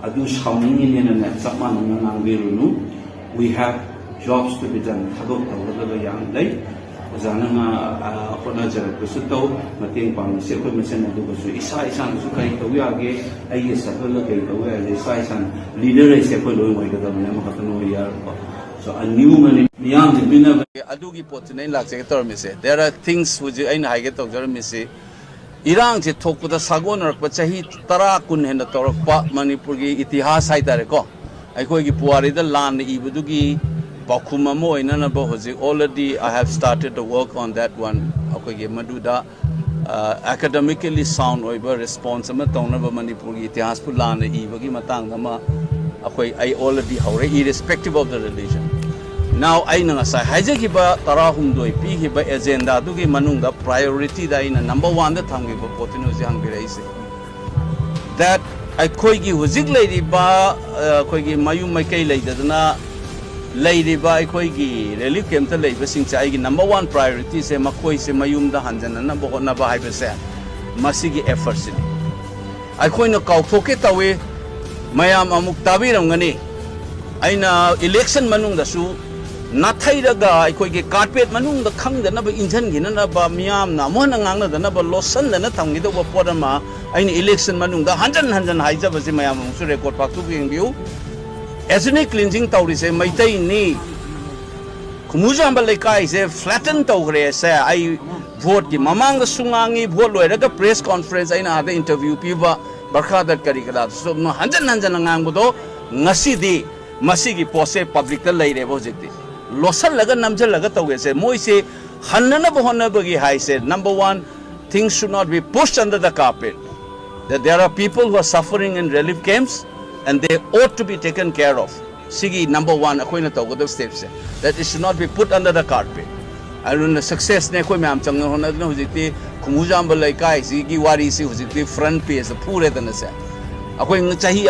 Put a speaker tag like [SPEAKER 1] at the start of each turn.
[SPEAKER 1] adu shawningin na chapman nangbiru we have jobs to be done thadok tawda yang lai ozana nga khona jar kusu to mating pang se ko mesen adu ko isa isa su kai to ya ge ai sa ko lo kai to ya isa isa leader se ko lo mo ga da na ma ka no ya so a new man miyam de bina adu gi pot nei lak se tor mi se there are things which I na ge to jar mi se irang je thokpuda sagon rakpa chahi tara kun hena torokpa manipur gi itihas hai tare ko ai khoi gi puari da lan ibudu gi bakhuma mo ina na bo hoji already I have started to work on that one akoi gi maduda academically sound oiba response ama tongna ba manipur gi itihas pu lan ibagi matang ma akoi I already haure irrespective of the religion. Now I nga sa haje ki ba tarahum doi pi ki ba agenda du ki manung da priority da ina number 1 da thang gi ba potino ji hang bi rai se that I khoi gi hujik lai ri ba khoi gi mayu mai kai lai da na lai ri ba I khoi gi relief camp ta lai ba sing cha gi number 1 priority se ma khoi se mayum da hanjana na bo na ba hai ba se masi gi effort se I khoi na kau thoke tawe mayam amuk tabiram ngani aina election manung da su nathaidaga aikoige carpet manung da khangdana ba injan ginana ba miyam na mo na ngang na ba losan na thamgi do ba podama aini election manung da hanjan haija ba si mayam su record pak tu ging view ethnic cleansing tawri se maitai ni khumujam ba lekai se flatten tawgre se ai vote ki mamang da sungangi vote loira ga press conference aina ada interview pi ba barkhadat kari kala so no hanjan ngang bo do ngasi di masigi pose public ta lai re bo jikti losan laga namjal laga tawge se moi se hanna ba honna bagi hai se number 1 things should not be pushed under the carpet that there are people who are suffering in relief camps and they ought to be taken care of sigi number 1 akoina tawgo steps se that it should not be put under the carpet and the success ne koi mam chang honna no hujikti khumujam ba lai kai sigi wari si hujikti front page pure dana se akoi chahi